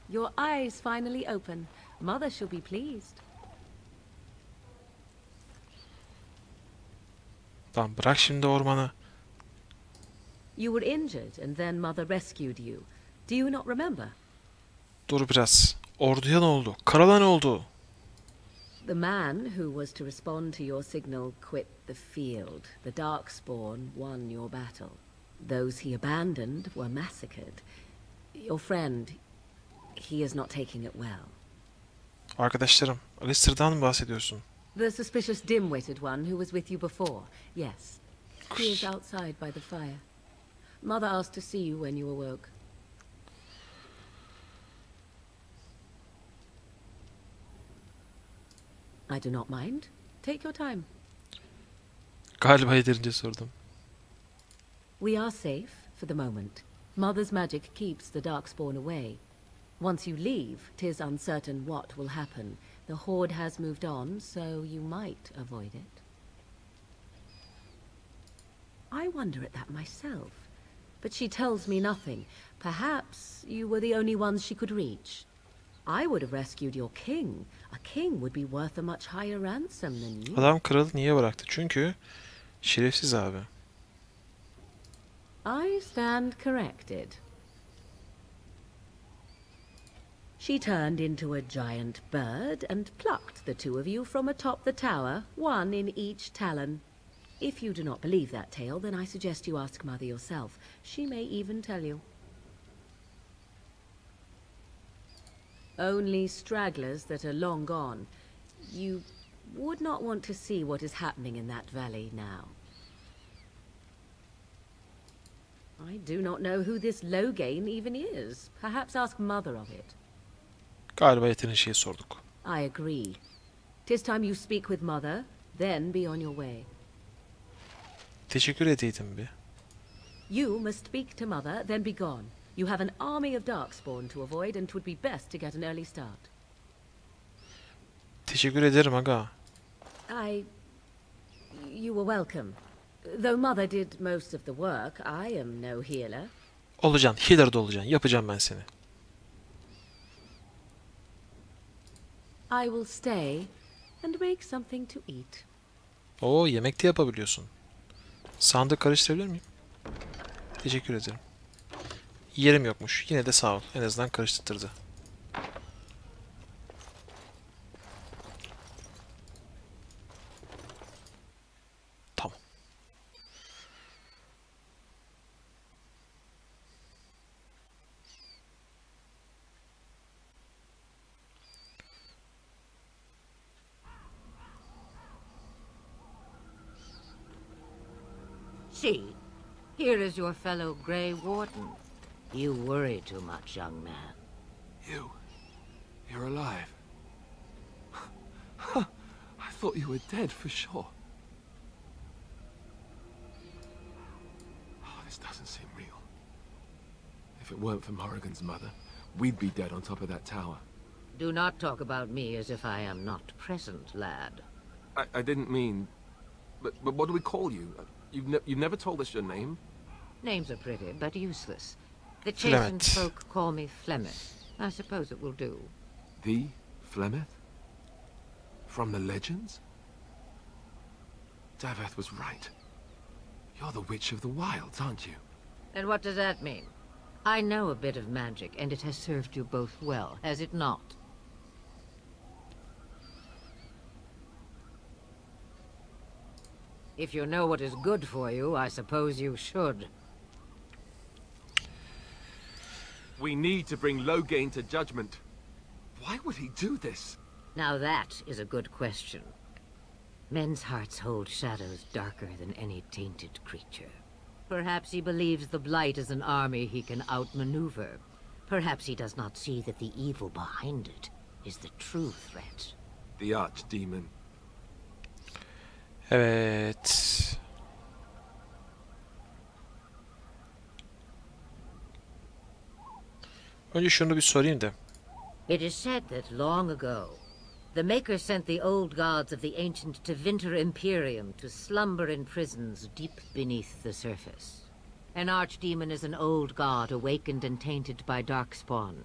Your eyes finally open. Mother shall be pleased. Tamam, bırak şimdi ormanı. You were injured and then Mother rescued you. Do you not remember? Dur biraz. Orduya ne oldu? Krala ne oldu? The man who was to respond to your signal quit the field. The Darkspawn won your battle. Those he abandoned were massacred. Your friend, he is not taking it well. Arkadaşlarım, Alistair'dan mı bahsediyorsun? The suspicious dim-witted one who was with you before, yes. He is outside by the fire. Mother asked to see you when you awoke. I do not mind. Take your time. Galiba yeterince sordum. We are safe for the moment. Mother's magic keeps the Darkspawn away. Once you leave, 'tis uncertain what will happen. The Horde has moved on, so you might avoid it. I wonder at that myself. But she tells me nothing. Perhaps you were the only ones she could reach. I would have rescued your king. A king would be worth a much higher ransom than you. Adam kralı niye bıraktı? Çünkü şerefsiz abi. I stand corrected. She turned into a giant bird and plucked the two of you from atop the tower, one in each talon. If you do not believe that tale, then I suggest you ask Mother yourself. She may even tell you. Only stragglers that are long gone. You would not want to see what is happening in that valley now. I do not know who this Loghain even is. Perhaps ask Mother of it. Galiba yeterince şey sorduk. I agree. 'Tis time you speak with Mother, then be on your way. Teşekkür edeydim bir. You must speak to Mother, then be gone. You have an army of Darkspawn to avoid, and it would be best to get an early start. Teşekkür ederim aga. You were welcome. Though Mother did most of the work, I am no healer. Olacaksın, healer de olacaksın. Yapacağım ben seni. I will stay and make something to eat. Oo, yemek de yapabiliyorsun. Sandık karıştırabilir miyim? Teşekkür ederim. Yerim yokmuş. Yine de sağ ol. En azından karıştırdı. Tamam. See, here is your fellow Grey Warden. You worry too much, young man. You're alive. I thought you were dead for sure. Oh, this doesn't seem real. If it weren't for Morrigan's mother, we'd be dead on top of that tower. Do not talk about me as if I am not present, lad. I didn't mean... But what do we call you? You've never told us your name? Names are pretty, but useless. The chastened folk call me Flemeth. I suppose it will do. The Flemeth? From the legends? Daveth was right. You're the Witch of the Wilds, aren't you? And what does that mean? I know a bit of magic, and it has served you both well, has it not? If you know what is good for you, I suppose you should. We need to bring Loghain to judgment. Why would he do this? Now that is a good question. Men's hearts hold shadows darker than any tainted creature. Perhaps he believes the Blight is an army he can outmaneuver. Perhaps he does not see that the evil behind it is the true threat. The archdemon. Evet. Önce şunu bir sorayım da. It is said that long ago, the Maker sent the old gods of the ancient Tevinter Imperium to slumber in prisons deep beneath the surface. An archdemon is an old god awakened and tainted by darkspawn.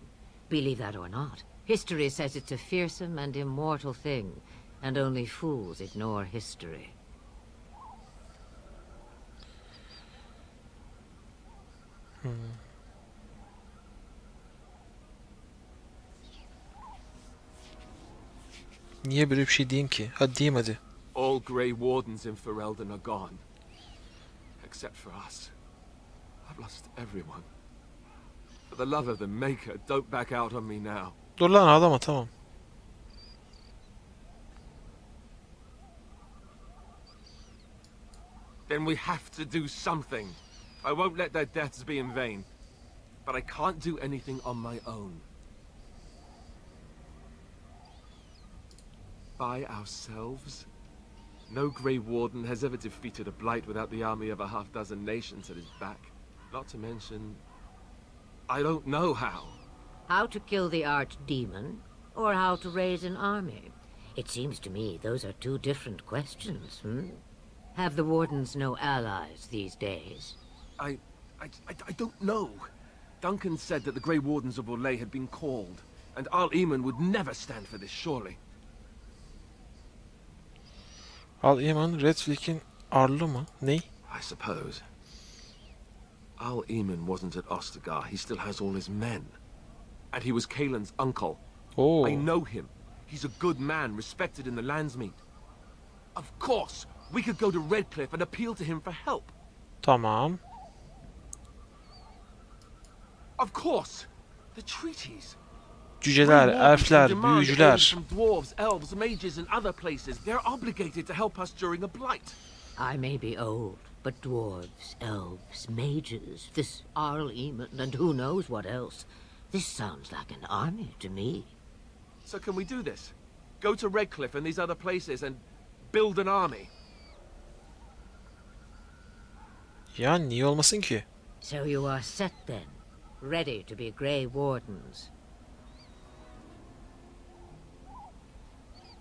Believe that or not, history says it's a fearsome and immortal thing, and only fools ignore history. Niye böyle bir şey diyeyim ki? Hadi diyeyim hadi. All Grey Wardens in Ferelden are gone. Except for us. I've lost everyone. For the love of the Maker, don't back out on me now. Dur lan ağlama, tamam. Then we have to do something. I won't let their deaths be in vain. But I can't do anything on my own. By ourselves? No Grey Warden has ever defeated a blight without the army of a half-dozen nations at his back. Not to mention, I don't know how. How to kill the archdemon, or how to raise an army? It seems to me those are two different questions, Have the Wardens no allies these days? I don't know. Duncan said that the Grey Wardens of Orlais had been called, and Al-Eamon would never stand for this, surely. Al-Eamon, Redflick'in arlı mı? Ne? I suppose. Al-Eamon wasn't at Ostagar. He still has all his men. And he was Kaelin's uncle. Oo. I know him. He's a good man, respected in the Landsmeet. Of course, we could go to Redcliffe and appeal to him for help. Tamam. Of course, the treaties. Cüceler, elfler, büyücüler. From dwarves, elves, mages, and other places. They're obligated to help us during a blight. I may be old, but dwarves, elves, mages, this Al-Eamon, and who knows what else. This sounds like an army to me. So can we do this? Go to Redcliffe and these other places and build an army? Ya niye olmasın ki? So you are set then, ready to be Grey Wardens.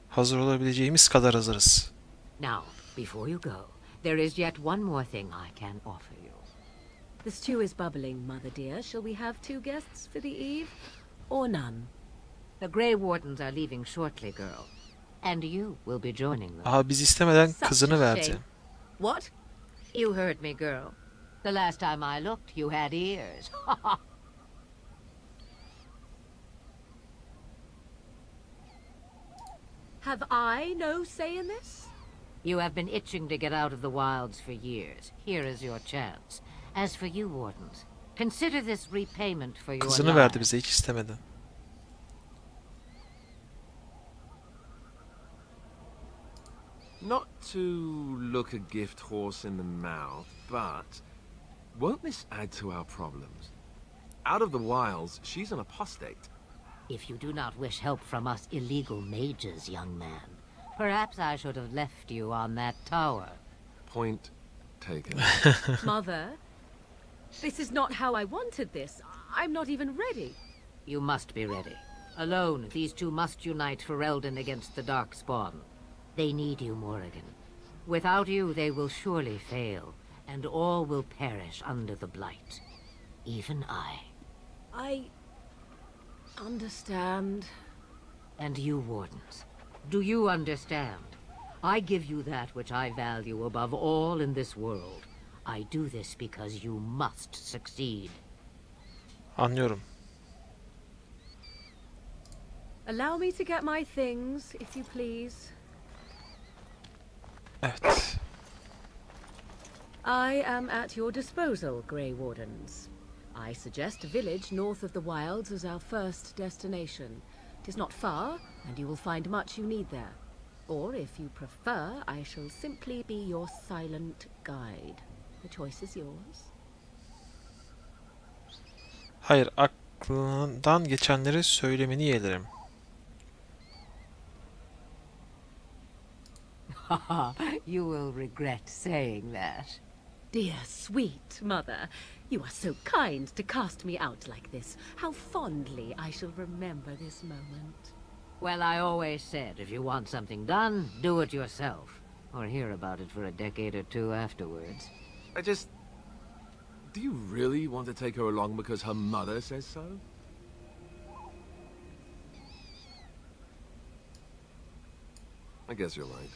Hazır olabileceğimiz kadar hazırız. Now, before you go, there is yet one more thing I can offer you. The stew is bubbling, Mother dear. Shall we have 2 guests for the eve, or none? The Grey Wardens are leaving shortly, girl. And you will be joining them. Aha biz istemeden Such kızını a verdi. shame. What? You heard me, girl. The last time I looked, you had ears. Have I no say in this? You have been itching to get out of the wilds for years. Here is your chance. As for you, Wardens, consider this repayment for your Kızını verdi lives. bize hiç istemeden. Not to look a gift horse in the mouth, but won't this add to our problems? Out of the wilds, she's an apostate. If you do not wish help from us illegal mages, young man, perhaps I should have left you on that tower. Point taken. Mother, this is not how I wanted this. I'm not even ready. You must be ready. Alone, these two must unite Ferelden against the Darkspawn. They need you, Morrigan. Without you, they will surely fail, and all will perish under the blight. Even I. Understand. And you, Wardens, do you understand? I give you that which I value above all in this world. I do this because you must succeed. Anlıyorum. Allow me to get my things, if you please. Evet. I am at your disposal, Grey Wardens. I suggest a village north of the wilds as our first destination. It is not far, and you will find much you need there. Or, if you prefer, I shall simply be your silent guide. The choice is yours. Hayır, aklından geçenleri söylemeni yeğlerim. You will regret saying that. Dear, sweet mother, you are so kind to cast me out like this. How fondly I shall remember this moment. Well, I always said, if you want something done, do it yourself. Or hear about it for a decade or two afterwards. Do you really want to take her along because her mother says so? I guess you're right.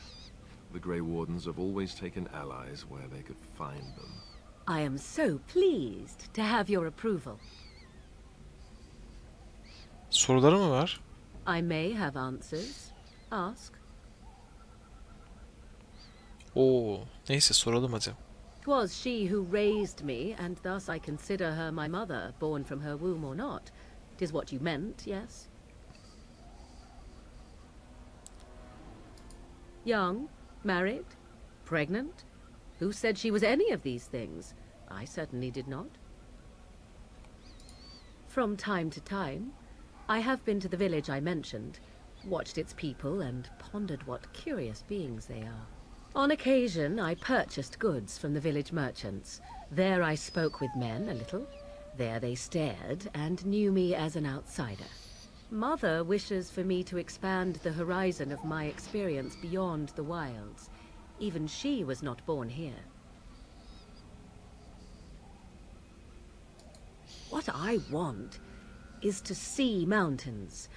The Grey Wardens have always taken allies where they could find them. I am so pleased to have your approval. Soruları mı var? I may have answers. Ask. Oo, neyse soralım hadi. 'Twas she who raised me, and thus I consider her my mother, born from her womb or not. 'Tis what you meant, yes? Young, married, pregnant? Who said she was any of these things? I certainly did not. From time to time, I have been to the village I mentioned, watched its people, and pondered what curious beings they are. On occasion, I purchased goods from the village merchants. There I spoke with men a little. There they stared and knew me as an outsider. Mother wishes for me to expand the horizon of my experience beyond the wilds. Even she was not born here. What I want is to see mountains.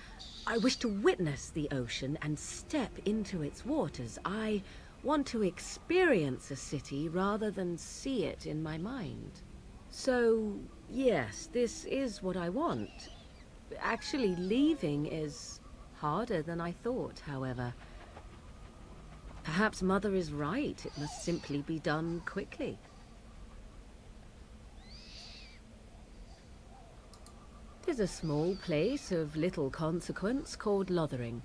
I wish to witness the ocean and step into its waters. I want to experience a city rather than see it in my mind. So, yes, this is what I want. Actually, leaving is harder than I thought, however. Perhaps Mother is right. It must simply be done quickly. Tis a small place of little consequence called Lothering.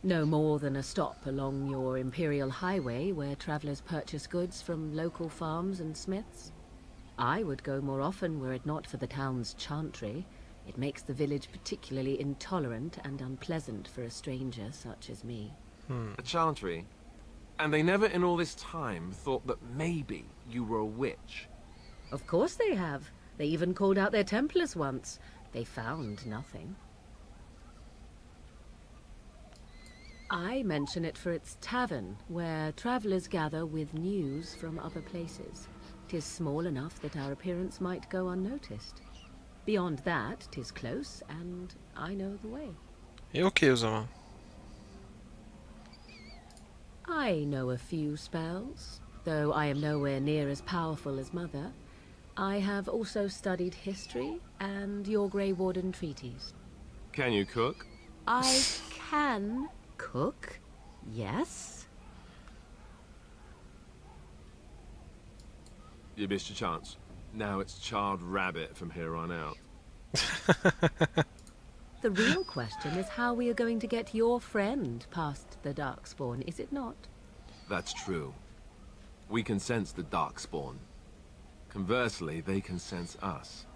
No more than a stop along your imperial highway where travellers purchase goods from local farms and smiths. I would go more often were it not for the town's chantry. It makes the village particularly intolerant and unpleasant for a stranger such as me. A chantry? And they never in all this time thought that maybe you were a witch? Of course they have. They even called out their Templars once. They found nothing. I mention it for its tavern, where travellers gather with news from other places. 'Tis small enough that our appearance might go unnoticed. Beyond that, 'tis close, and I know the way. Okey o zaman. I know a few spells, though I am nowhere near as powerful as Mother. I have also studied history and your Grey Warden treaties. Can you cook? I can cook, yes. You missed your chance. Now it's charred rabbit from here on out. The real question is how we are going to get your friend past the Darkspawn, is it not? That's true. We can sense the Darkspawn. Conversely, they can sense us.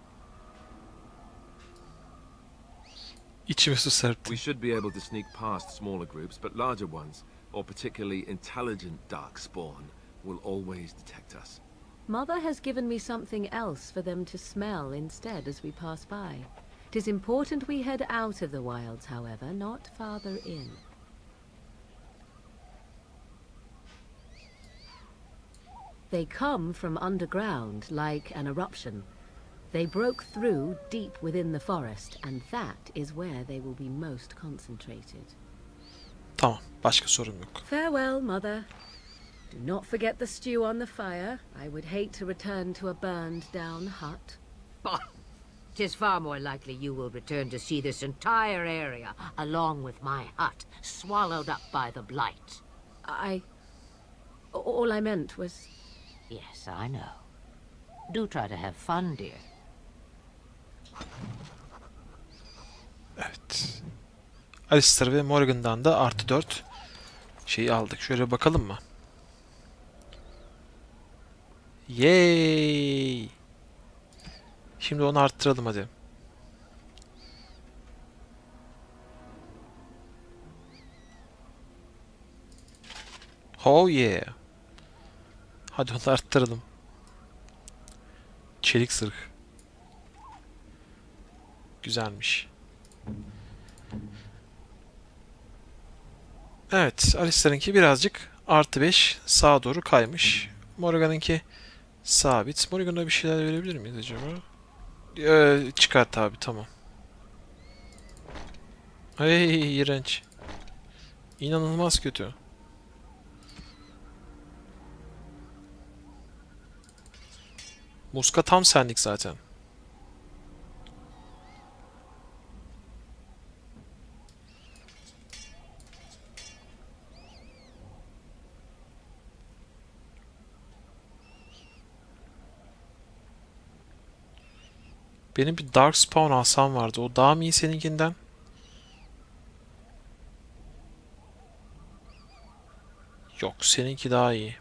İçime su serpti. We should be able to sneak past smaller groups, but larger ones, or particularly intelligent Darkspawn, will always detect us. Mother has given me something else for them to smell instead as we pass by. It is important we head out of the wilds, however, not farther in. They come from underground, like an eruption. They broke through deep within the forest, and that is where they will be most concentrated. Tamam, başka sorum yok. Farewell, Mother. Do not forget the stew on the fire. I would hate to return to a burned-down hut. Bah! 'Tis far more likely you will return to see this entire area, along with my hut, swallowed up by the blight. All I meant was... Yes, I know. Do try to have fun, dear. Evet. Alistair ve Morgan'dan da +4 şeyi aldık. Şöyle bakalım mı? Yay! Şimdi onu arttıralım hadi. Oh yeah! Hadi onu arttıralım. Çelik zırh. Güzelmiş. Evet, Alistair'ınki birazcık +5 sağa doğru kaymış. Morgan'ınki sabit. Morgan'a bir şeyler verebilir miyiz acaba? Çıkart abi, tamam. Ay, iğrenç. İnanılmaz kötü. Muska tam senlik zaten. Benim bir Darkspawn alsam vardı. O daha mı iyi seninkinden? Yok, seninki daha iyi.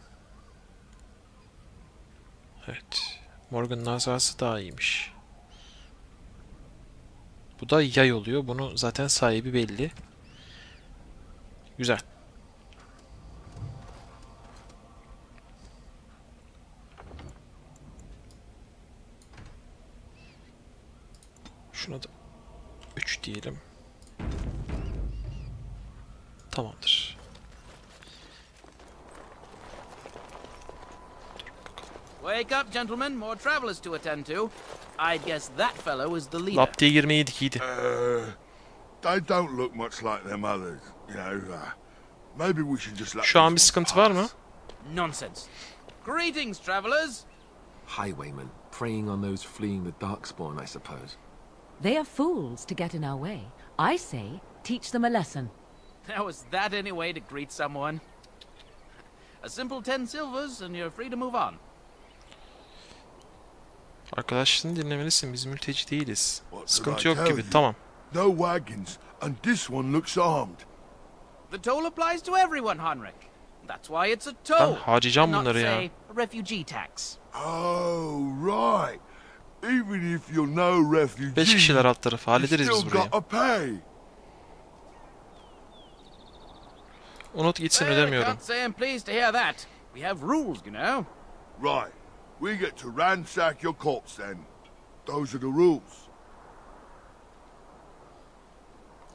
Evet. Morgan'ın asası daha iyiymiş. Bu da yay oluyor. Bunu zaten sahibi belli. Güzel. Şuna da 3 diyelim. Tamamdır. Wake up, gentlemen. More travelers to attend to. I'd guess that fellow is the leader. Lap diye girmeyeydik, iyiydi. They don't look much like them others, maybe we should just let Şu an bir this one sıkıntı var mı? pass. Nonsense. Greetings, travelers. Highwaymen, preying on those fleeing the Darkspawn, I suppose. They are fools to get in our way. I say, teach them a lesson. Now, is that any way to greet someone? A simple 10 silvers and you're free to move on. Arkadaşlarını dinlemelisin. Biz mülteci değiliz. What did Sıkıntı I yok tell gibi. you? Tamam. No wagons, and this one looks armed. The toll applies to everyone, Henrik. That's why it's a Ben toll. harcayacağım and not, bunları ya. say, a refugee tax. Oh, right. Even if you're no 5 refugee, kişiler alt tarafı. you Hallederiz biz still burayı. got to pay. Unut gitsin, Well, I ödemiyorum. can't say I'm pleased to hear that. We have rules, you know. Right. We get to ransack your corpse then. Those are the rules.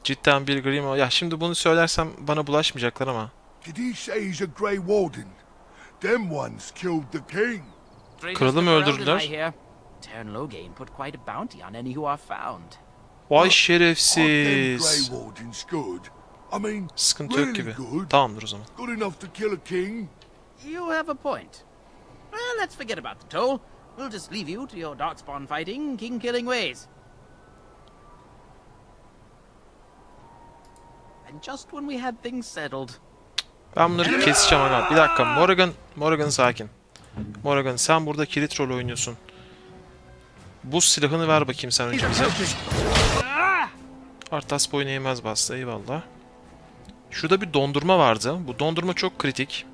Cidden bir Grimo. Ya şimdi bunu söylersem bana bulaşmayacaklar ama. Did he say he's a Grey Warden? Them ones killed the king. Kralı mı öldürdüler? Tern Loghain put quite a bounty on any who are found. Vay Aren't them şerefsiz. Grey Wardens good? I mean, Sıkıntı yok really gibi. good? Tamamdır o zaman. Good enough to kill a king? You have a point. Well, let's forget about the toll. We'll just leave you to your darkspawn fighting, king killing ways. And just when we had things settled. Ben bunları keseceğim aga. Bir dakika. Morgan sakin. Morgan, sen burada kilit rol oynuyorsun. Buz silahını ver bakayım sen önce bize. Artas boyuna yemez bastı. Eyvallah. Şurada bir dondurma vardı. Bu dondurma çok kritik.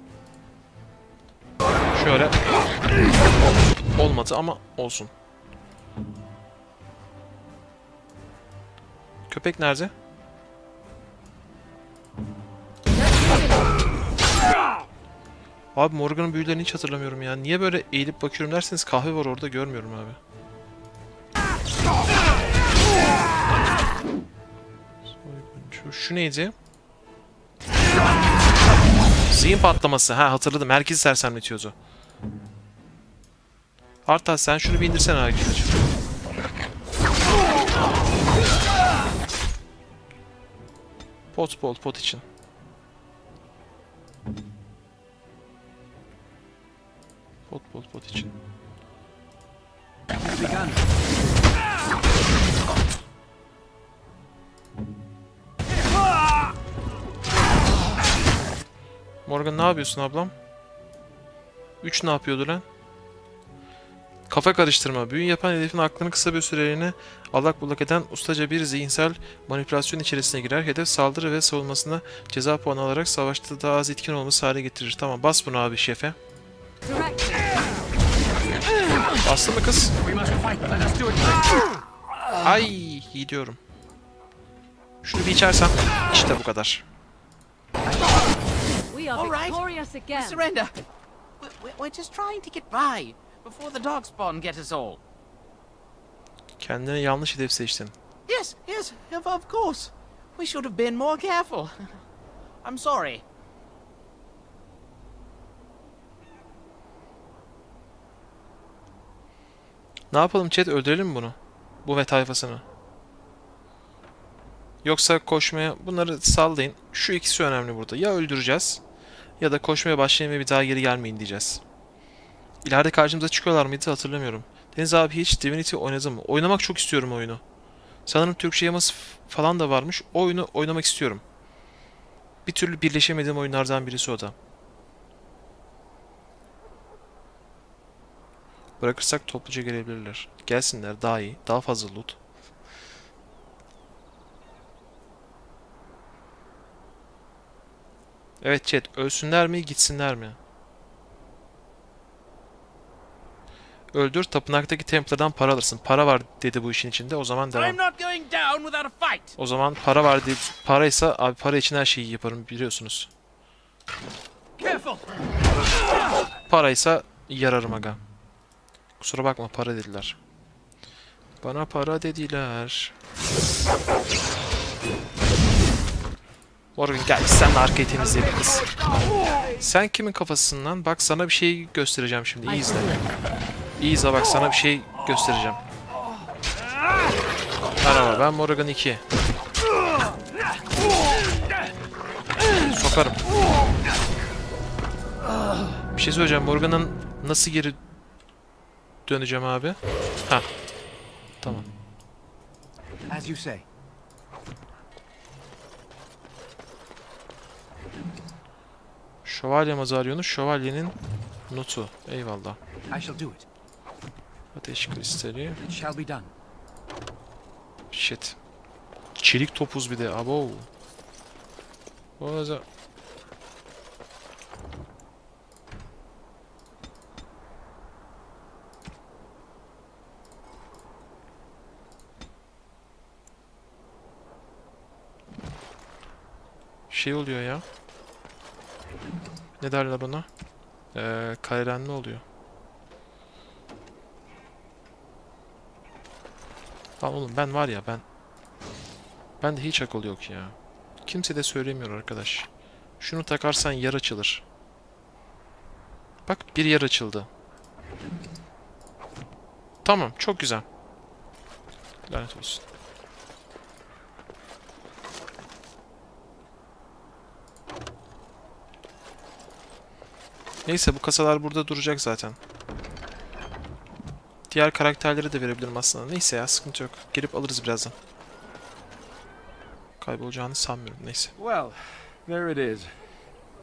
Şöyle. Olmadı ama olsun. Köpek nerede? Abi Morgan'ın büyülerini hiç hatırlamıyorum ya. Niye böyle eğilip bakıyorum derseniz kahve var orada, görmüyorum abi. Şu neydi? Zihin patlaması. Ha, hatırladım. Herkesi sersemletiyordu. Artas sen şunu bir indirsene arkadaşım. Pot için. Pot için. Morgan ne yapıyorsun ablam? 3 ne yapıyordu lan? Kafa karıştırma. Büyü yapan hedefin aklını kısa bir süreliğine allak bullak eden ustaca bir zihinsel manipülasyon içerisine girer. Hedef saldırı ve savunmasına ceza puanı alarak savaşta daha az etkin olması hale getirir. Tamam, bas bunu abi şefe. Bastı mı kız? Ay, gidiyorum. Şunu bir içersem işte bu kadar. We are All right. victorious again. Surrender. We're just trying to get by before the darkspawn get us all. Kendine yanlış hedef seçtin. Yes, of course. We should have been more careful. I'm sorry. Ne yapalım chat, öldürelim mi bunu? Bu ve tayfasını. Yoksa koşmaya, bunları sallayın. Şu ikisi önemli burada. Ya öldüreceğiz ya da koşmaya başlayın ve bir daha geri gelmeyin diyeceğiz. İleride karşımıza çıkıyorlar mıydı hatırlamıyorum. Deniz abi hiç Divinity oynadın mı? Oynamak çok istiyorum oyunu. Sanırım Türkçe yaması falan da varmış. O oyunu oynamak istiyorum. Bir türlü birleşemediğim oyunlardan birisi o da. Bırakırsak topluca gelebilirler. Gelsinler daha iyi. Daha fazla loot. Evet chat. Ölsünler mi gitsinler mi? Öldür, tapınaktaki Templar'dan para alırsın. Para var dedi bu işin içinde. O zaman devam. O zaman para var dedi. Paraysa abi para için her şeyi yaparım biliyorsunuz. Paraysa yararım aga. Kusura bakma para dediler. Bana para dediler. Morgan gel sen de arkayı temizleyebiliriz. Sen kimin kafasısın lan? Bak sana bir şey göstereceğim şimdi. İyi izle. İyi izle bak sana bir şey göstereceğim. Merhaba ben Morgan 2. Sokarım. Bir şey söyleyeceğim. Morgan'ın nasıl geri döneceğim abi? Ha. Tamam. As you say. Şövalye Mazaryonu, şövalyenin notu. Eyvallah. I shall do it. Ateş kristali. It shall be done. Shit. Çelik topuz bir de. Abo. O da... Şey oluyor ya. Ne derler ona? Kayrenli oluyor. Lan oğlum ben var ya ben de hiç akıl yok ya. Kimse de söylemiyor arkadaş. Şunu takarsan yer açılır. Bak bir yer açıldı. Tamam çok güzel. Lanet olsun. Neyse bu kasalar burada duracak zaten. Diğer karakterleri de verebilirim aslında. Neyse ya sıkıntı yok. Gelip alırız birazdan. Kaybolacağını sanmıyorum. Neyse. Well, there it is.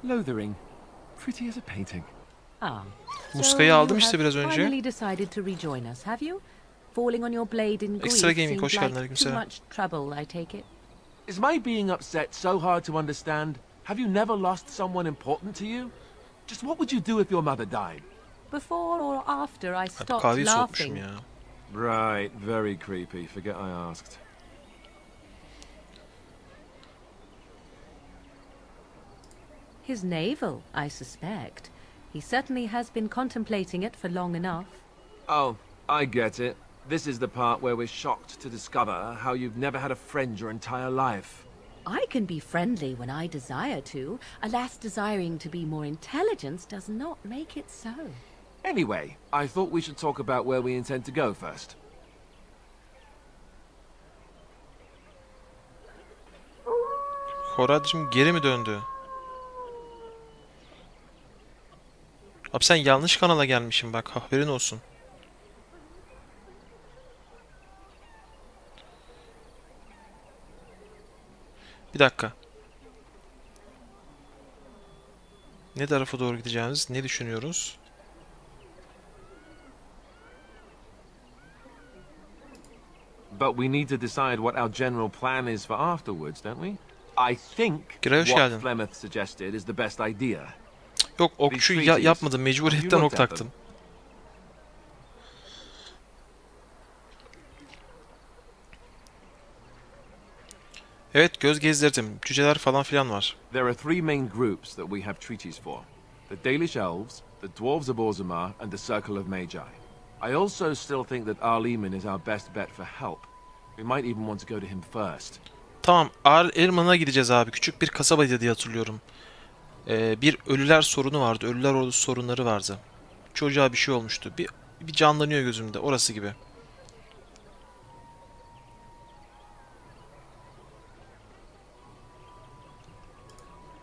Lothering. Pretty as a painting. Ah. Muskayı aldım işte biraz önce. Finally decided to rejoin us, have you? Falling on your blade in grief Extra Gaming seemed hoş geldin like too aleykümselam. much trouble, I take it. Is my being upset so hard to understand? Have you never lost someone important to you? Just what would you do if your mother died? Before or after I Abi stopped kahveyi soğutmuşum laughing. ya. Right, very creepy. Forget I asked. His navel, I suspect. He certainly has been contemplating it for long enough. Oh, I get it. This is the part where we're shocked to discover how you've never had a friend your entire life. I can be friendly when I desire to. Alas, desiring to be more intelligent does not make it so. Anyway, I thought we should talk about where we intend to go first. Horadcığım geri mi döndü? Abi sen yanlış kanala gelmişsin bak haberin olsun. Bir dakika. Ne tarafa doğru gideceğimiz, ne düşünüyoruz? But we need to decide what our general plan is for afterwards, don't we? I think Giray, hoş what geldin. Flemeth suggested is the best idea. Yok okçu yapmadım, mecburiyetten ok taktım. Evet göz gezdirdim. Cüceler falan filan var. There are three main groups that we have treaties for. The Dalish Elves, the Dwarves of Orzammar, and the Circle of Magi. I also still think that Arleman is our best bet for help. We might even want to go to him first. Tamam, Erman'a gideceğiz abi. Küçük bir kasabaydı diye hatırlıyorum. Bir ölüler sorunu vardı. Ölüler ordusu sorunları vardı. Çocuğa bir şey olmuştu. Bir canlanıyor gözümde. Orası gibi.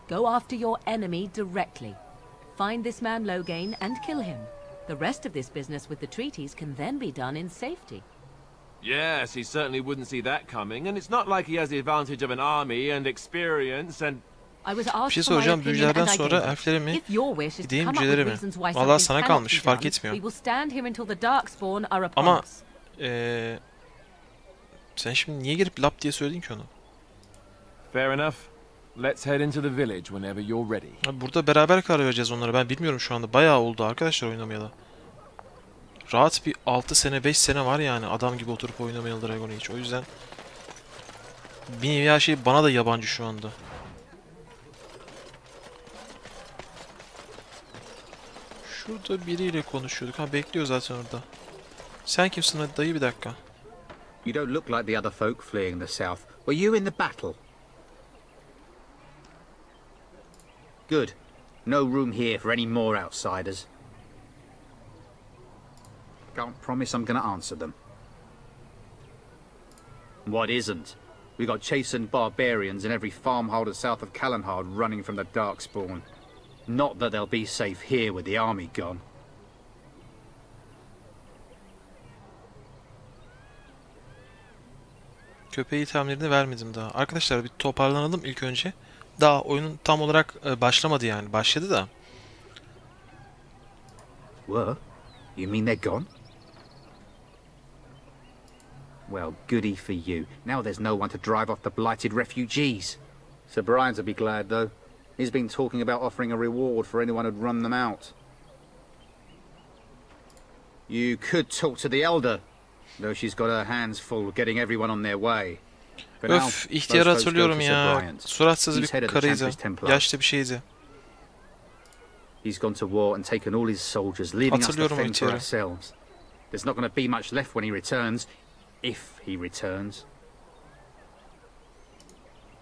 Go after your enemy directly. Find this man Loghain and kill him. The rest of this business with the treaties can then be done in safety. Yes, he certainly wouldn't see that coming, and it's not like he has the advantage of an army and experience and... Bir şey soracağım, büyücülerden sonra elflere mi, gideyim cücelere mi? Vallahi sana kalmış, fark etmiyor. Ama sen şimdi niye girip lap diye söyledin ki onu? Fair enough. Let's head into the village whenever you're ready. Abi burada beraber karar vereceğiz onlara. Ben bilmiyorum şu anda. Bayağı oldu arkadaşlar oynamayalı. Rahat bir 6 sene 5 sene var yani adam gibi oturup oynamayalı Dragon Age. O yüzden bir nevi her şey bana da yabancı şu anda. Şurada biriyle konuşuyorduk. Ha bekliyor zaten orada. Sen kimsin hadi dayı, bir dakika. You don't look like the other folk fleeing the south. Were you in the battle? Good. No room here for any more outsiders. Can't promise I'm gonna answer them. What isn't? We got chastened barbarians in every farmholder south of Callanhard running from the Darkspawn. Not that they'll be safe here with the army gone. Köpeği itemlerini vermedim daha. Arkadaşlar bir toparlanalım ilk önce. Daha oyunun tam olarak başlamadı yani. Başladı da. What? You mean they're gone? Well, goody for you. Now there's no one to drive off the blighted refugees. Sir Brian'll be glad, though. He's been talking about offering a reward for anyone who'd run them out. You could talk to the Elder, though she's got her hands full getting everyone on their way. Öf, ihtiyarı hatırlıyorum ya. Suratsız bir karıydı. Yaşlı bir şeydi. He's gone to war and taken all his soldiers, leaving us to fend for ourselves. There's not going to be much left when he returns, if he returns.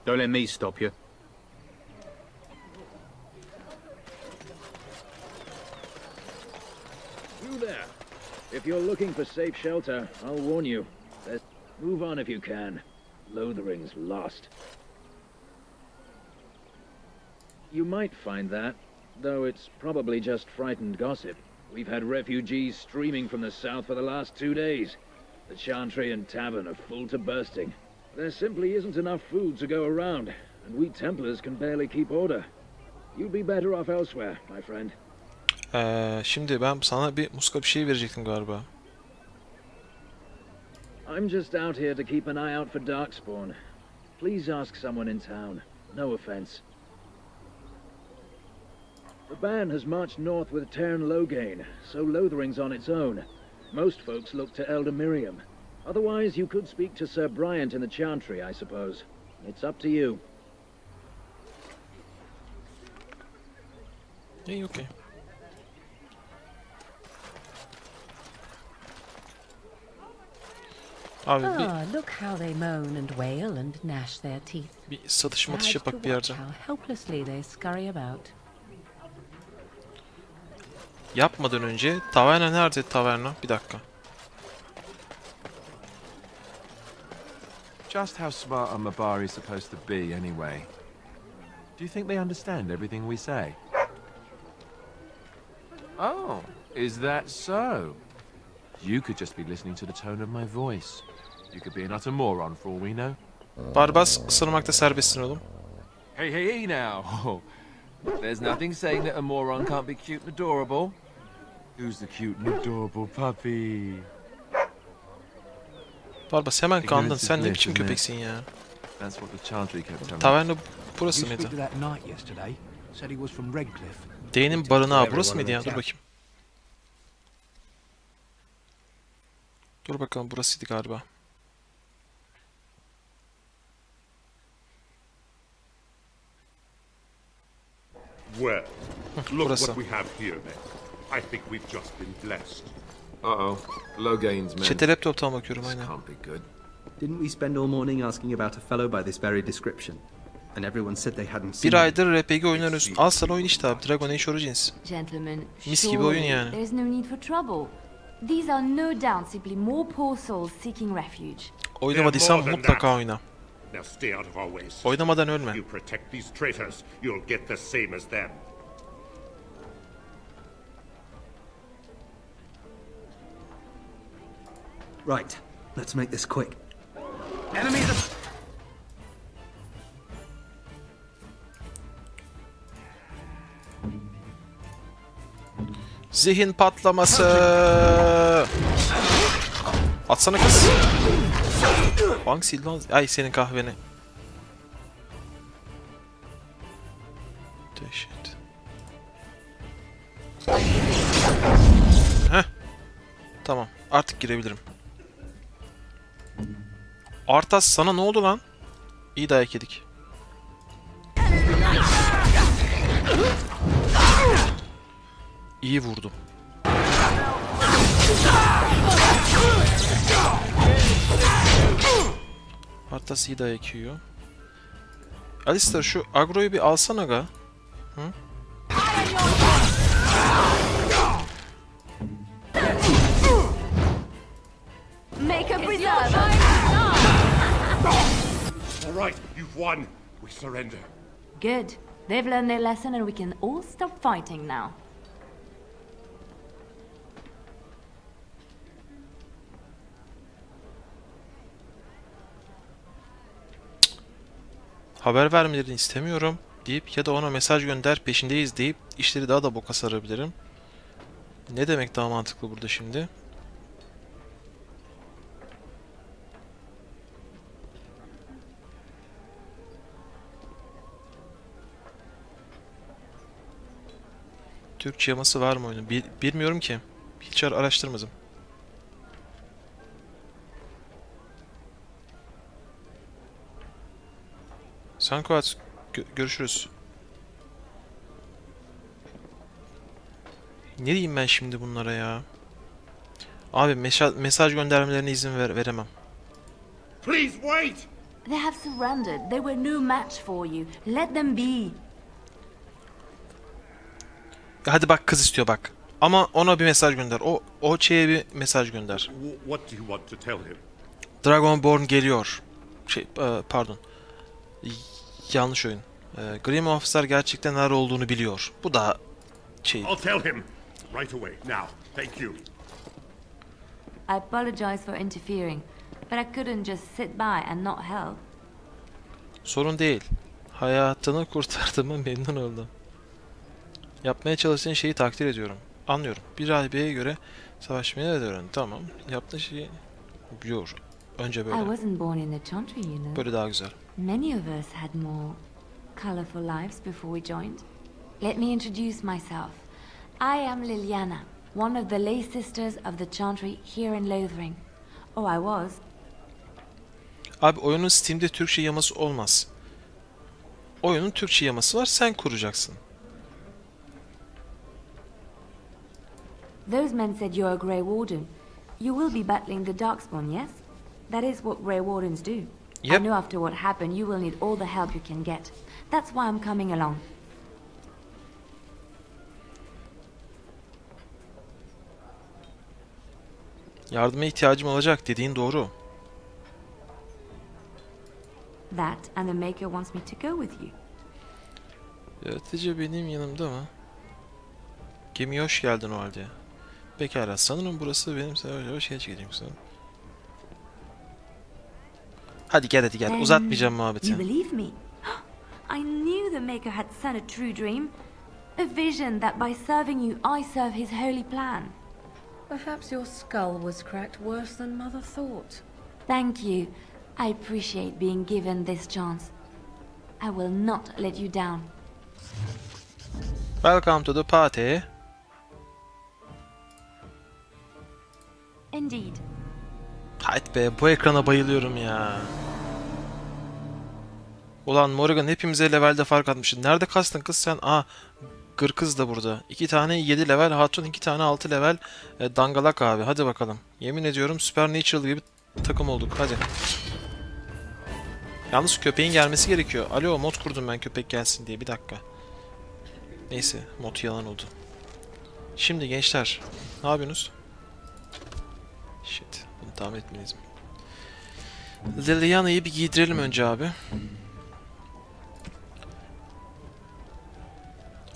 Don't let me stop you. You there. If you're looking for safe shelter, I'll warn you. Move on if you can. Lothering's lost. You might find that, though it's probably just frightened gossip. We've had refugees streaming from the south for the last 2 days. The Chantry and Tavern are full to bursting. There simply isn't enough food to go around, and we Templars can barely keep order. You'd be better off elsewhere, my friend. Şimdi ben sana bir muska bir şey verecektim galiba. I'm just out here to keep an eye out for Darkspawn. Please ask someone in town. No offense. The band has marched north with Tairn Loghain, so Lothering's on its own. Most folks look to Elder Miriam. Otherwise, you could speak to Sir Bryant in the Chantry, I suppose. It's up to you. İyi, okey. Abi look how they moan and wail and gnash their teeth. Bir satış matış yapak bir yerde. How helplessly they scurry about. Yapmadan önce taverna nerede taverna? Bir dakika. Just how smart are Mabari supposed to be anyway? Do you think they understand everything we say? Oh, is that so? You could just be listening to the tone of my voice. You could be an utter moron for all we know. Barbas ısırmakta serbestsin oğlum. Hey, hey, hey now! There's nothing saying that a moron can't be cute and adorable. Who's the cute and adorable puppy? Barbas hemen kandın. Sen ne biçim köpeksin ya? That's what the Chantry kept telling me. Taverna burası mıydı? Dane'in barınağı burası mıydı ya? Dur bakayım. Dur bakalım, burasıydı galiba. Well, look what we have here then. I think we've just been blessed. Uh-oh. Loghain's men. Chat'e laptop'tan bakıyorum aynen. Can't be good. Didn't we spend all morning asking about a fellow by this very description? And everyone said they hadn't seen. Bir aydır RPG oynuyoruz. Al sana oyun işte abi. Dragon Age Origins. Gentlemen, mis gibi oyun yani. There's no need for trouble. These are no doubt simply more poor souls seeking refuge. Oynamadıysan mutlaka oyna. Now stay out of our ways. Oynamadan ölme. You protect these traitors, you'll get the same as them. Right, let's make this quick. Enemies! Zihin patlaması. Atsana kız. Bank sil lan. Ay senin kahveni. Dehşet. Heh. Tamam. Artık girebilirim. Artas sana ne oldu lan? İyi dayak yedik. İyi vurdum. Artas iyi dayak yiyor. Alistair şu agroyu bir alsana aga. Hı? Make a preserve. All right, you've won. We surrender. Good. They've learned their lesson and we can all stop fighting now. Haber vermelerini istemiyorum deyip ya da ona mesaj gönder peşindeyiz deyip işleri daha da boka sarabilirim. Ne demek daha mantıklı burada şimdi? Türkçe yaması var mı oyunun? Bilmiyorum ki. Hiç araştırmadım. Sankoat, görüşürüz. Ne diyeyim ben şimdi bunlara ya? Abi mesaj göndermelerine izin veremem. Please wait. They have surrendered. They were no match for you. Let them be. Hadi bak kız istiyor bak. Ama ona bir mesaj gönder. O şeye bir mesaj gönder. What do you want to tell him? Dragonborn geliyor. Pardon. Yanlış oyun. Gri muhafızlar gerçekten nerede olduğunu biliyor. Bu da şey. I'll tell him right away. Now, thank you. I apologize for interfering, but I couldn't just sit by and not help. Sorun değil. Hayatını kurtardığıma memnun oldum. Yapmaya çalıştığın şeyi takdir ediyorum. Anlıyorum. Bir rahibeye göre savaşmayı da öğren. Tamam. Yaptığın şeyi biliyor. Önce böyle. I wasn't born in the Chantry, you know. Böyle daha güzel. Many of us had more colorful lives before we joined. Let me introduce myself. I am Liliana, one of the lay sisters of the Chantry here in Lothering. Oh, I was. Abi oyunun Steam'de Türkçe yaması olmaz. Oyunun Türkçe yaması var, sen kuracaksın. Those men said you're a Grey Warden. You will be battling the Darkspawn, yes? That is what Grey Wardens do. Yep. I know after what happened, you will need all the help you can get. That's why I'm coming along. Yardıma ihtiyacım olacak dediğin doğru. That and the Maker wants me to go with you. Yaratıcı benim yanımda mı? Gemiye hoş geldin o halde. Pekala, sanırım burası benim sana şeye çekeceğim. Hadi gel hadi gel. Uzatmayacağım muhabbeti. You believe me? I knew the Maker had sent a true dream. A vision that by serving you, I serve his holy plan. Perhaps your skull was cracked worse than Mother thought. Thank you. I appreciate being given this chance. I will not let you down. Welcome to the party. Indeed. Hayt be, bu ekrana bayılıyorum ya. Ulan Morrigan hepimize levelde fark atmışsın. Nerede kastın kız sen? Gırkız da burada. 2 tane 7 level hatun, 2 tane 6 level dangalak abi. Hadi bakalım. Yemin ediyorum Supernatural gibi takım olduk. Hadi. Yalnız köpeğin gelmesi gerekiyor. Alo, mod kurdum ben köpek gelsin diye. Bir dakika. Neyse, mod yalan oldu. Şimdi gençler, ne yapıyorsunuz? Shit, bunu tahmin etmeliyiz. Liliana'yı bir giydirelim önce abi.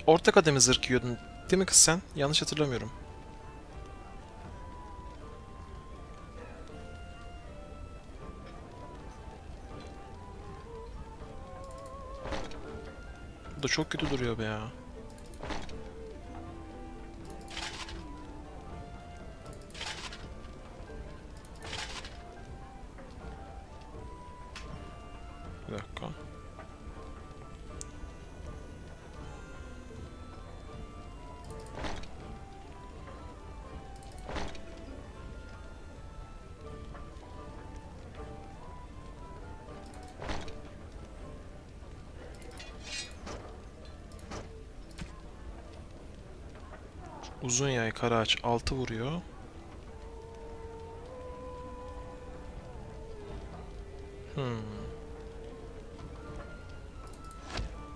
Orta kademe zırh giyiyordun değil mi kız sen? Yanlış hatırlamıyorum. Bu da çok kötü duruyor be ya. Bir dakika. Uzun yay kara ağaç 6 vuruyor.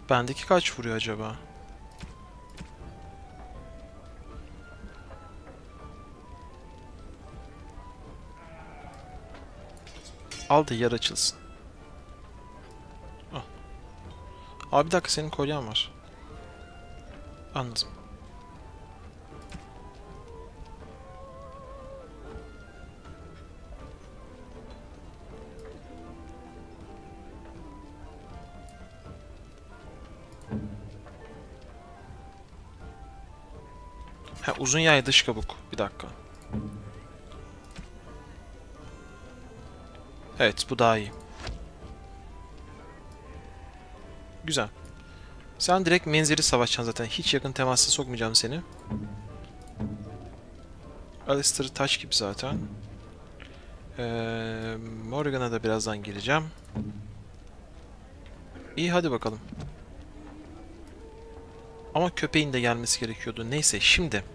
Bendeki kaç vuruyor acaba? Al da yer açılsın. Al. Abi bir dakika, senin kolyen var. Anladım. Ha, uzun yay dış kabuk. Bir dakika. Evet, bu daha iyi. Güzel. Sen direkt menzili savaşacaksın zaten. Hiç yakın temasa sokmayacağım seni. Alistair taş gibi zaten. Morgan'a da birazdan geleceğim. İyi, hadi bakalım. Ama köpeğin de gelmesi gerekiyordu. Neyse, şimdi.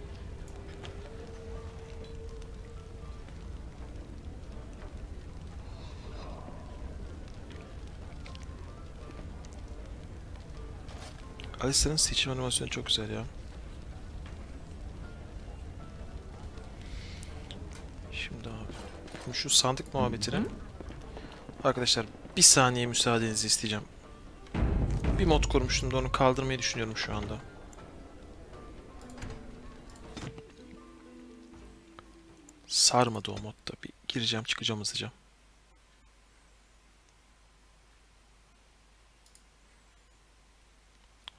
Alistair'ın seçim animasyonu çok güzel ya. Şimdi abi. Şu sandık muhabbetine. Arkadaşlar bir saniye müsaadenizi isteyeceğim. Bir mod kurmuştum da onu kaldırmayı düşünüyorum şu anda. Sarmadı o modda. Bir gireceğim çıkacağım hızlıca.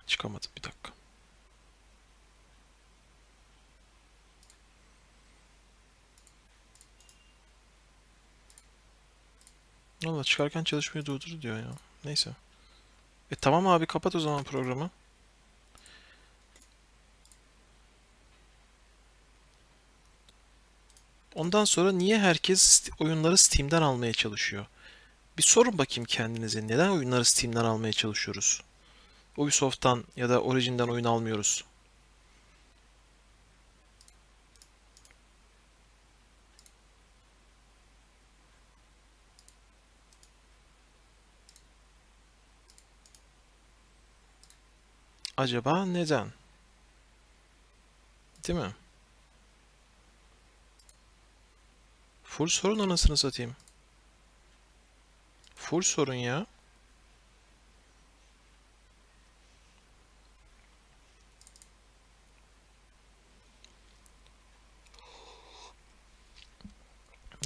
Çıkamadım, bir dakika. Valla çıkarken çalışmayı durdur diyor ya. Neyse. Tamam abi, kapat o zaman programı. Ondan sonra niye herkes oyunları Steam'den almaya çalışıyor? Bir sorun bakayım kendinize. Neden oyunları Steam'den almaya çalışıyoruz? Ubisoft'tan ya da Origin'den oyun almıyoruz. Acaba neden? Değil mi? Full sorun anasını satayım. Full sorun ya.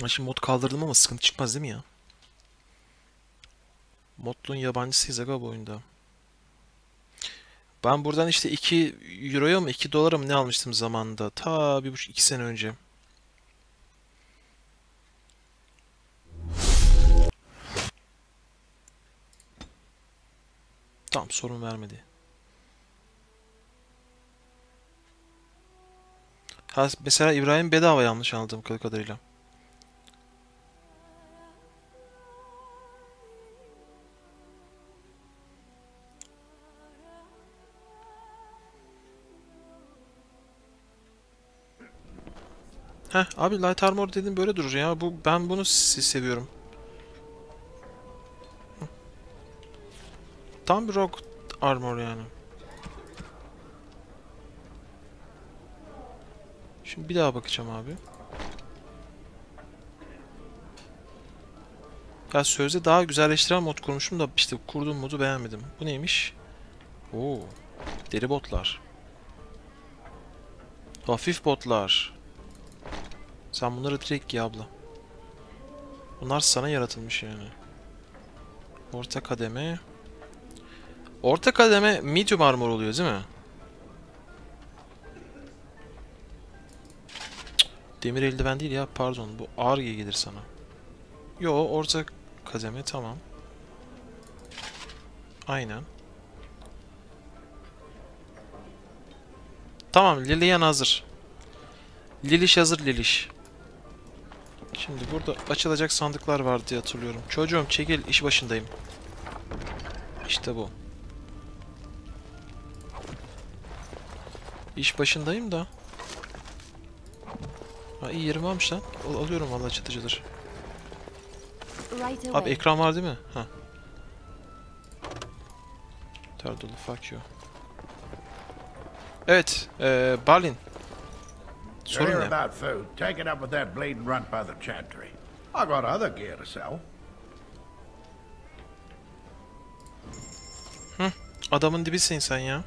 Şimdi mod kaldırdım ama sıkıntı çıkmaz değil mi ya? Modluğun yabancısıyız aga bu oyunda. Ben buradan işte 2 euroya mı 2 dolara mı ne almıştım zamanında? Ta 1,5-2 sene önce. Tamam, sorun vermedi. Ha, mesela İbrahim bedava, yanlış anladığım kadarıyla. Heh, abi light armor dedim böyle durur ya. Ben bunu seviyorum. Tam bir rock armor yani. Şimdi bir daha bakacağım abi. Ya sözde daha güzelleştiren mod kurmuşum da işte kurduğum modu beğenmedim. Bu neymiş? Oo, deri botlar. Hafif botlar. Sen bunları direkt giy abla. Bunlar sana yaratılmış yani. Orta kademe. Orta kademe medium armor oluyor değil mi? Demir eldiven değil ya, pardon. Bu ağır gelir sana. Yo, orta kademe, tamam. Aynen. Tamam, Lilian hazır. Liliş hazır, Liliş. Şimdi burada açılacak sandıklar vardı diye hatırlıyorum. Çocuğum çekil, iş başındayım. İşte bu. İş başındayım da. Ha, iyi yerim varmış lan. Alıyorum vallahi çatıcıdır. Abi ekran var değil mi? Ha. Terdolu, fuck you. Evet, Balin. Sorun ne? About food. Take it up with that bleeding runt by the chantry. I got other gear to sell. Adamın dibisin sen ya.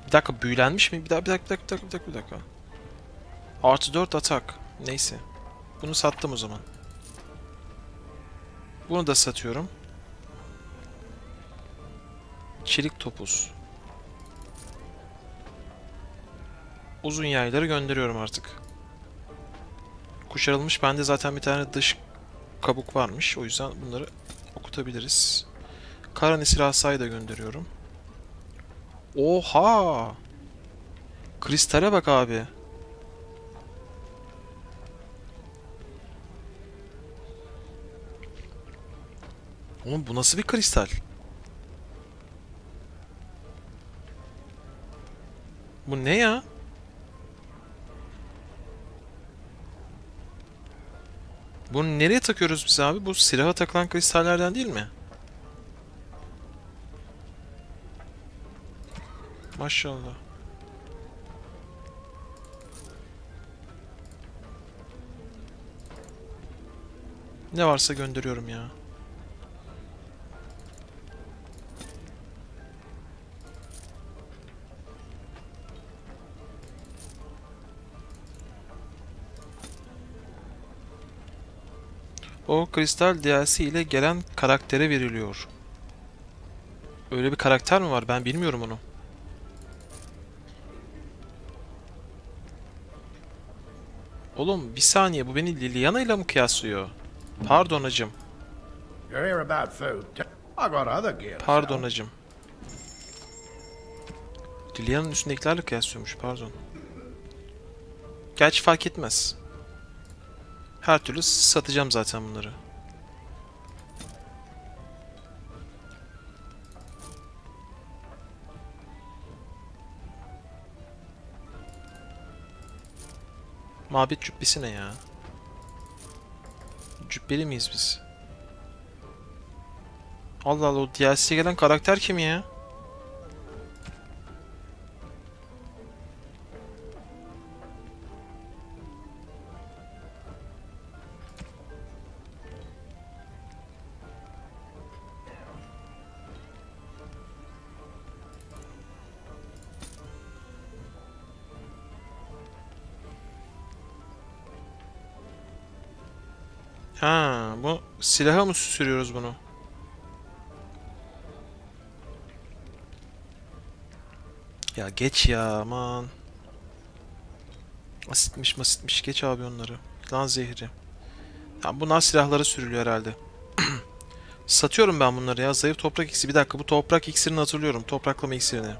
Bir dakika, büyülenmiş mi? Bir dakika. Artı 4 atak. Neyse. Bunu sattım o zaman. Bunu da satıyorum. Çelik topuz. Uzun yayları gönderiyorum artık. Kuşarılmış. Bende zaten bir tane dış kabuk varmış. O yüzden bunları okutabiliriz. Karanisir asayı da gönderiyorum. Oha! Kristale bak abi. Oğlum bu nasıl bir kristal? Bu ne ya? Bunu nereye takıyoruz biz abi? Bu silaha takılan kristallerden değil mi? Maşallah. Ne varsa gönderiyorum ya. O kristal DLC ile gelen karaktere veriliyor. Öyle bir karakter mi var? Ben bilmiyorum onu. Oğlum bir saniye, bu beni Liliana ile mi kıyaslıyor? Pardon hacım. Pardon hacım. Liliana'nın üstündekilerle kıyaslıyormuş, pardon. Gerçi fark etmez. Her türlü satacağım zaten bunları. Mabet cübbesi ne ya? Cübbeli miyiz biz? Allah Allah, o DLC'ye gelen karakter kim ya? Ha, bu silaha mı sürüyoruz bunu? Ya geç ya, aman. Asitmiş geç abi onları. Lan zehri. Ya bunlar silahlara sürülüyor herhalde. Satıyorum ben bunları ya. Zayıf toprak iksiri. Bir dakika, bu toprak iksirini hatırlıyorum. Topraklama iksirini.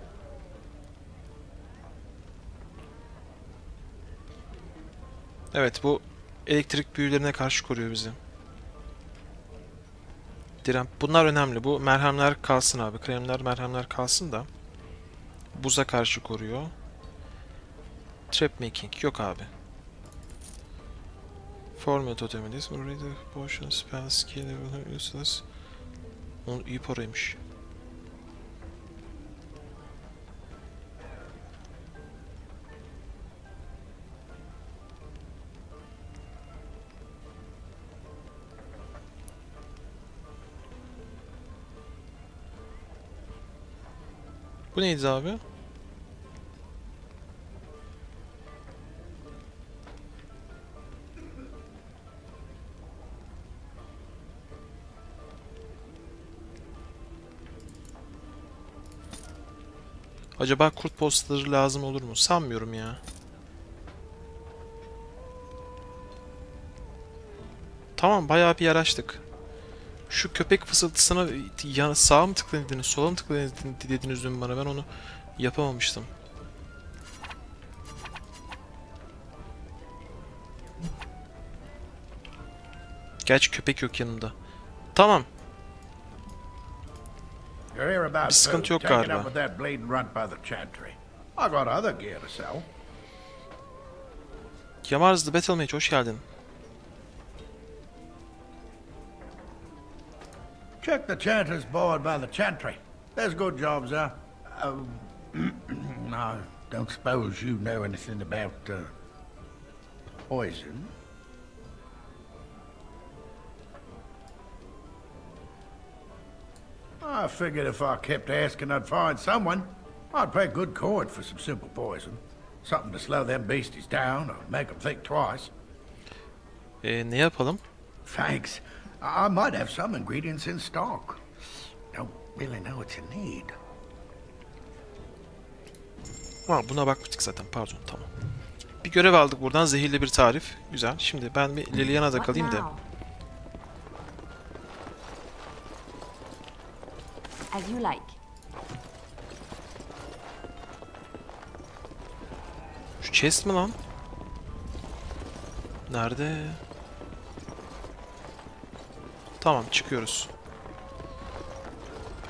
Evet, bu elektrik büyülerine karşı koruyor bizi. Bunlar önemli. Bu merhemler kalsın abi. Kremler, merhemler kalsın da. Buza karşı koruyor. Trap making yok abi. Format toteminiz. Potion, spell, skill, useless. Onun iyi paraymış. Bu neydi abi? Acaba kurt postaları lazım olur mu? Sanmıyorum ya. Tamam, bayağı bir yer açtık. Şu köpek fısıltısına ya, sağa mı tıkladınız, sola mı tıkladınız dediniz dün bana. Ben onu yapamamıştım. Gerçi köpek yok yanımda. Tamam. Bir sıkıntı yok galiba. Yamars the Battle Mage, hoş geldin. Check the chanter's board by the chantry. There's good jobs there. I don't suppose you know anything about poison? I figured if I kept asking, I'd find someone. I'd pay good coin for some simple poison. Something to slow them beasties down or make them think twice. Ne yapalım? Thanks. I might have some ingredients in stock. Don't really know what you need. Buna bakmıştık zaten, pardon, tamam. Bir görev aldık buradan, zehirli bir tarif. Güzel. Şimdi ben bir Liliana'da kalayım da. As you like. Şu chest mi lan? Nerede? Tamam, çıkıyoruz.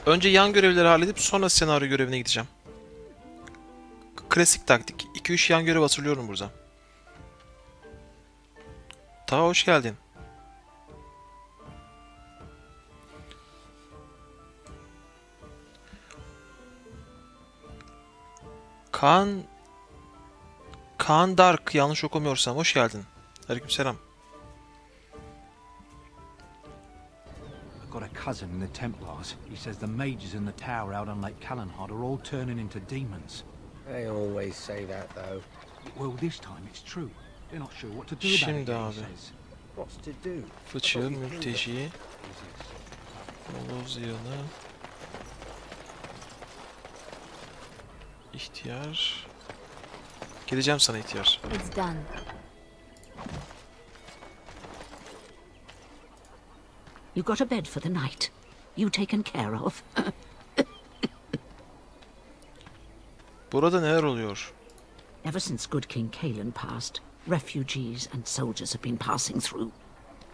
Önce yan görevleri halledip sonra senaryo görevine gideceğim. Klasik taktik. 2-3 yan görev hatırlıyorum burada. Daha hoş geldin. Kaan Dark, yanlış okumuyorsam hoş geldin. Aleykümselam. I've got a cousin in the Templars. He says the mages in the tower out on Lake Calenhard are all turning into demons. They always say that though. Well, this time it's true. They're not sure what to do about it, he says. What's to do? Fıçı, mülteci, moloz yığını, ihtiyar. Geleceğim sana ihtiyar. It's done. You got a bed for the night. You taken care of. Burada neler oluyor? Ever since Good King Kalen passed, refugees and soldiers have been passing through.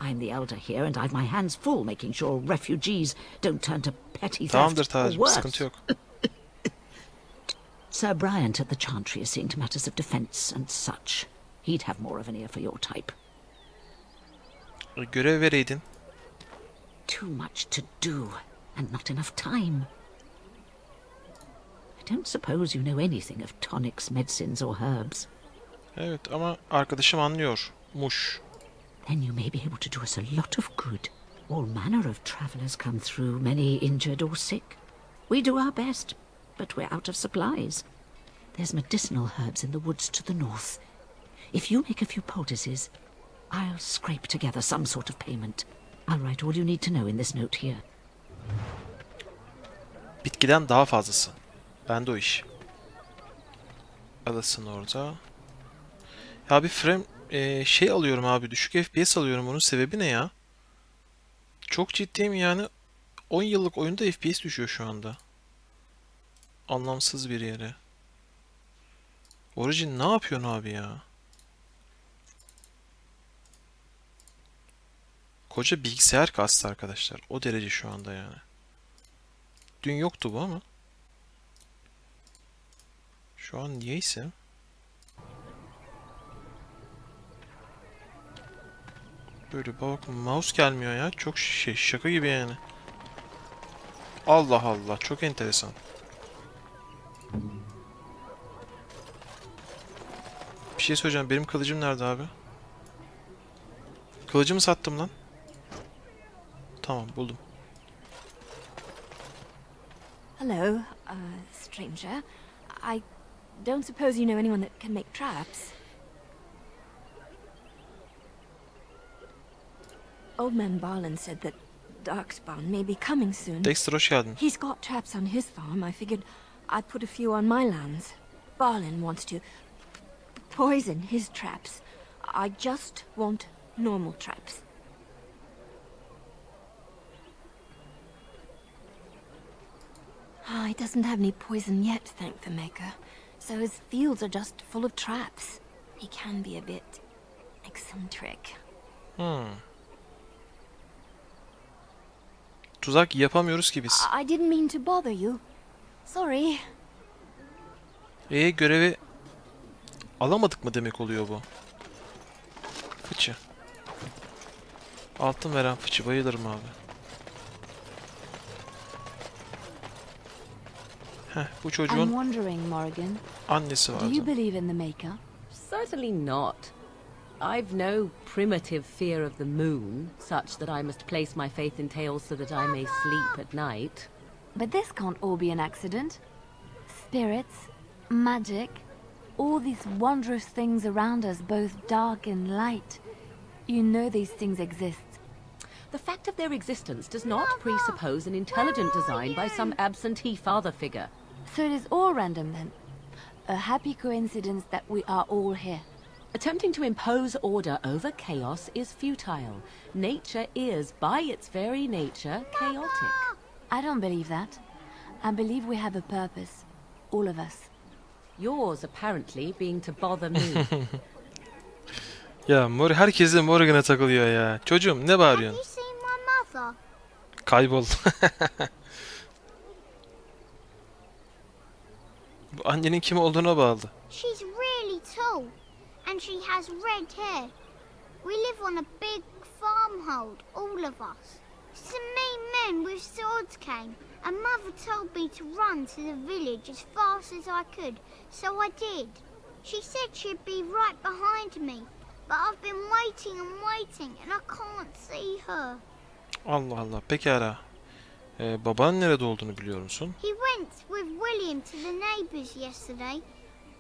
I'm the elder here and I've my hands full making sure refugees don't turn to petty theft Tamamdır or Tacım, worse. sıkıntı yok. Sir Bryant at the Chantry is seeing to matters of defense and such. He'd have more of an ear for your type. Görev vereydin. Too much to do and not enough time. I don't suppose you know anything of tonics, medicines or herbs. Evet ama arkadaşım anlıyor. Muş. Then you may be able to do us a lot of good. All manner of travellers come through, many injured or sick. We do our best, but we're out of supplies. There's medicinal herbs in the woods to the north. If you make a few poultices, I'll scrape together some sort of payment. I'll write all you need to know in this note here. Bitkiden daha fazlası. Bende o iş. Alasın orada. Ya bir frame şey alıyorum abi. Düşük FPS alıyorum. Onun sebebi ne ya? Çok ciddiyim yani. 10 yıllık oyunda FPS düşüyor şu anda. Anlamsız bir yere. Origin ne yapıyorsun abi ya? Koca bilgisayar kastı arkadaşlar. O derece şu anda yani. Dün yoktu bu ama. Şu an niyeyse. Böyle bak, mouse gelmiyor ya. Çok şaka gibi yani. Allah Allah, çok enteresan. Bir şey söyleyeceğim. Benim kılıcım nerede abi? Kılıcımı sattım lan. Tamam, buldum. Hello, stranger. I don't suppose you know anyone that can make traps? Old man Barlin said that Darkspawn may be coming soon. Dexter, hoş geldin. He's got traps on his farm. I figured I put a few on my lands. Balin wants to poison his traps. I just want normal traps. He doesn't have any poison yet, thank the Maker. So his fields are just full of traps. He can be a bit eccentric. Tuzak yapamıyoruz ki biz. I didn't mean to bother you. Sorry. Görevi alamadık mı demek oluyor bu? Fıçı. Altın veren fıçı. Bayılırım abi. Bu çocuğun annesi vardı. Do you believe in the Maker? Certainly not. I've no primitive fear of the moon, such that I must place my faith in tales so that I may sleep at night. But this can't all be an accident. Spirits, magic, all these wondrous things around us, both dark and light. You know these things exist. The fact of their existence does not presuppose an intelligent design by some absentee father figure. So it is all random then. A happy coincidence that we are all here. Attempting to impose order over chaos is futile. Nature is, by its very nature, chaotic. I don't believe that. I believe we have a purpose. All of us. Yours, apparently, being to bother me. Ya herkes de Morgan'a takılıyor ya. Çocuğum ne bağırıyorsun? Kaybol. Bu annenin kim olduğuna bağlı. She's really tall and she has red hair. We live on a big farmhold, all of us. Some mean men with swords came and Mother told me to run to the village as fast as I could, so I did. She said she'd be right behind me, but I've been waiting and waiting and I can't see her. Allah Allah. Pekala. Babanın nerede olduğunu biliyor musun? He went with William to the neighbors yesterday,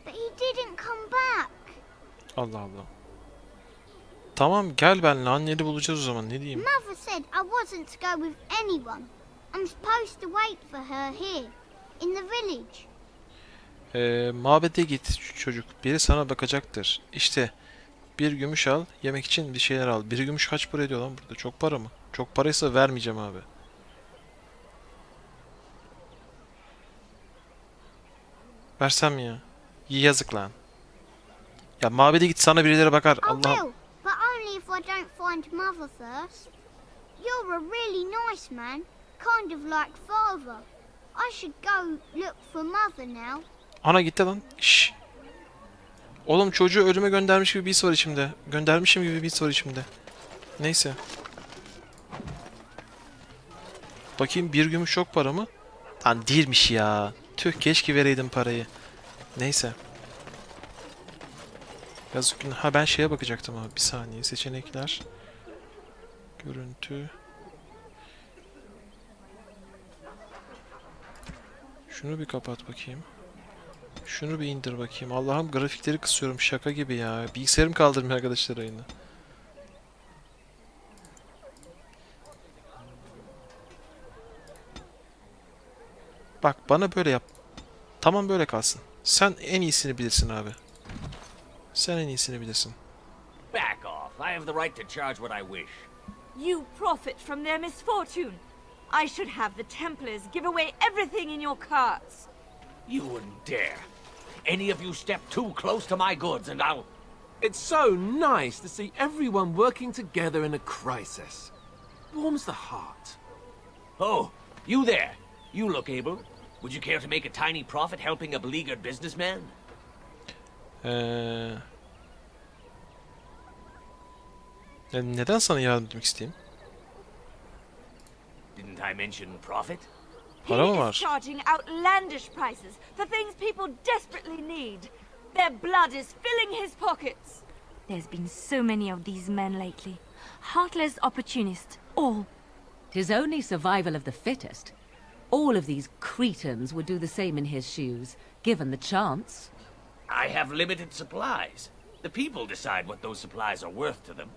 but he didn't come back. Allah Allah. Tamam gel benimle, anneni bulacağız o zaman, ne diyeyim? Mother said I wasn't to go with anyone. I'm supposed to wait for her here in the village. Mabede git çocuk. Biri sana bakacaktır. İşte bir gümüş al, yemek için bir şeyler al. Bir gümüş kaç para ediyor lan burada? Çok para mı? Çok paraysa vermeyeceğim abi. Versem mi ya? Yazık lan. Ya mabede git, sana birileri bakar. Allah. But only if I don't find Mother first. You're a really nice man, kind of like Father. I should go look for Mother now. Ana gitti lan. Şşş. Oğlum çocuğu ölüme göndermiş gibi bir his var içimde. Göndermişim gibi bir his var içimde. Neyse. Bakayım, bir gümüş çok para mı? Lan değilmiş ya. Tüh, keşke vereydim parayı. Neyse. Yazık gün. Ha ben şeye bakacaktım abi. Bir saniye. Seçenekler. Görüntü. Şunu bir kapat bakayım. Şunu bir indir bakayım. Allah'ım grafikleri kısıyorum. Şaka gibi ya. Bilgisayarım kaldırmıyor arkadaşlar oyunu. Bak bana böyle yap. Tamam böyle kalsın. Sen en iyisini bilirsin abi. Sen en iyisini bilirsin. Back off. I have the right to charge what I wish. You profit from their misfortune. I should have the Templars give away everything in your carts. You wouldn't dare. Any of you step too close to my goods and I'll... It's so nice to see everyone working together in a crisis. Warms the heart. Oh, you there. You look able. Would you care to make a tiny profit helping a beleaguered businessman? Neden sana yardım etmek isteyeyim? Didn't I mention profit? Para mı var? He is charging outlandish prices for things people desperately need. Their blood is filling his pockets. There's been so many of these men lately. Heartless opportunists, all. 'Tis only survival of the fittest. All of these cretins would do the same in his shoes, given the chance. I have limited supplies. The people decide what those supplies are worth to them.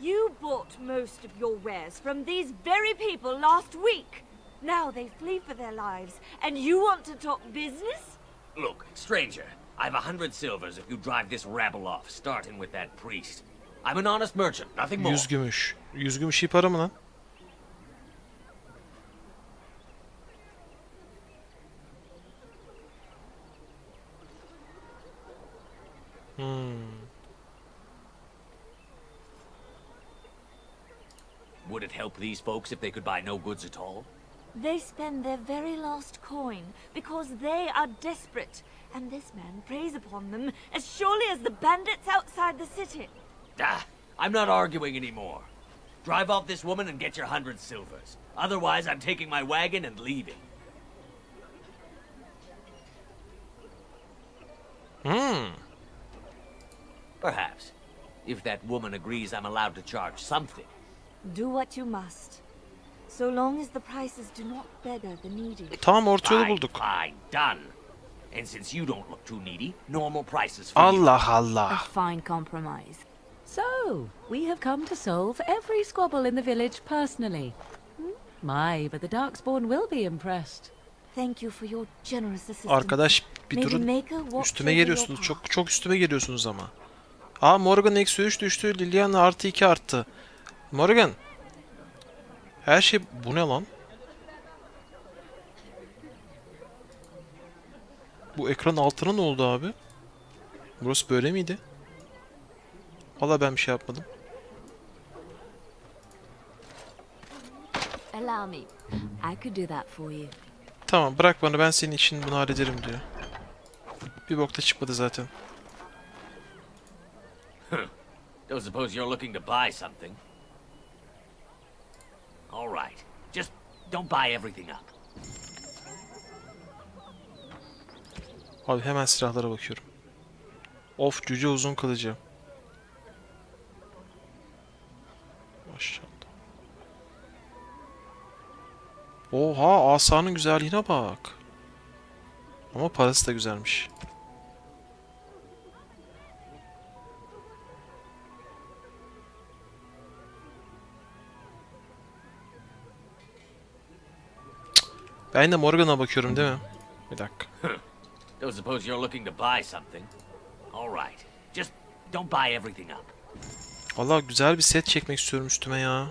You bought most of your wares from these very people last week. Now they flee for their lives, and you want to talk business? Look, stranger, I've 100 silvers if you drive this rabble off, starting with that priest. I'm an honest merchant, nothing more. 100 gümüş. 100 gümüş iyi para mı lan? Would it help these folks if they could buy no goods at all? They spend their very last coin because they are desperate, and this man preys upon them as surely as the bandits outside the city. Ah, I'm not arguing anymore. Drive off this woman and get your 100 silvers. Otherwise, I'm taking my wagon and leaving. Perhaps. If that woman agrees I'm allowed to charge something. Do what you must. So long as the prices do not beggar the needy. Tamam, orta yolu bulduk. Fine, done. And since you don't look too needy, normal prices for you. Allah Allah. A fine compromise. So, we have come to solve every squabble in the village personally. My, but the Darkspawn will be impressed. Thank you for your generous assistance. Arkadaş bir durun. Üstüme geliyorsunuz. Çok üstüme geliyorsunuz ama. Aa, Morgan eksi 3 düştü. Liliana artı 2 arttı. Morgan. Her şey... Bu ne lan? Bu ekran altına ne oldu abi? Burası böyle miydi? Vallahi ben bir şey yapmadım. Allow me. I could do that for you. Tamam, bırak bana, ben senin için bunu hallederim diyor. Bir bok da çıkmadı zaten. Don't suppose you're looking to buy something. All right. Just don't buy everything up. Abi hemen silahlara bakıyorum. Of, cüce uzun kılıcı. Maşallah. Oha, asanın güzelliğine bak. Ama parası da güzelmiş. Ben de Morgan'a bakıyorum değil mi? Bir dakika. Don't suppose you're looking to buy something. All right. Just don't buy everything up. Vallahi güzel bir set çekmek istiyorum üstüme ya.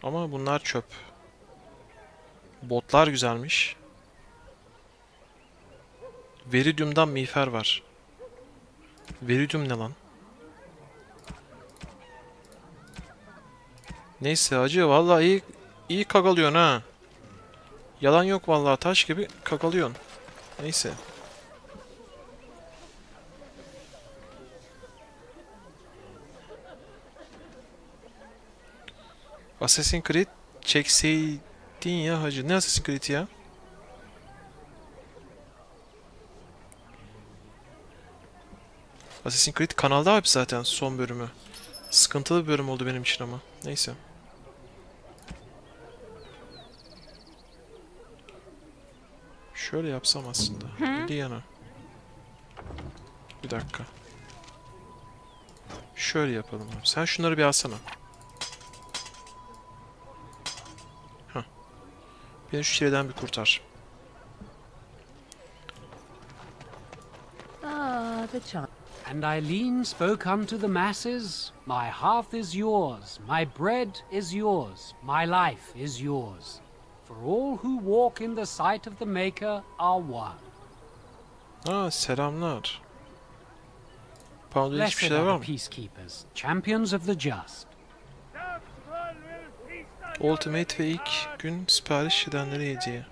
Ama bunlar çöp. Botlar güzelmiş. Veridium'dan miğfer var. Veridium ne lan? Neyse acı, vallahi iyi kagalıyorsun ha. Yalan yok vallahi, taş gibi kagalıyorsun. Neyse. Assassin's Creed çekseydin ya hacı. Ne Assassin's Creed ya? Assassin's Creed kanalda abi zaten son bölümü. Sıkıntılı bir bölüm oldu benim için ama. Neyse. Şöyle yapsam aslında. Bir yana. Bir dakika. Şöyle yapalım abi. Sen şunları bir alsana. Heh. Beni şu çileden bir kurtar. And Eileen spoke unto the masses, my hearth is yours, my bread is yours, my life is yours. For all who walk in the sight of the Maker are one. Aa, selamlar. Pound'da hiçbir Blessed şeyler var are mı? the peacekeepers, champions of the just. Ultimate ve ilk gün sipariş edenlere hediye.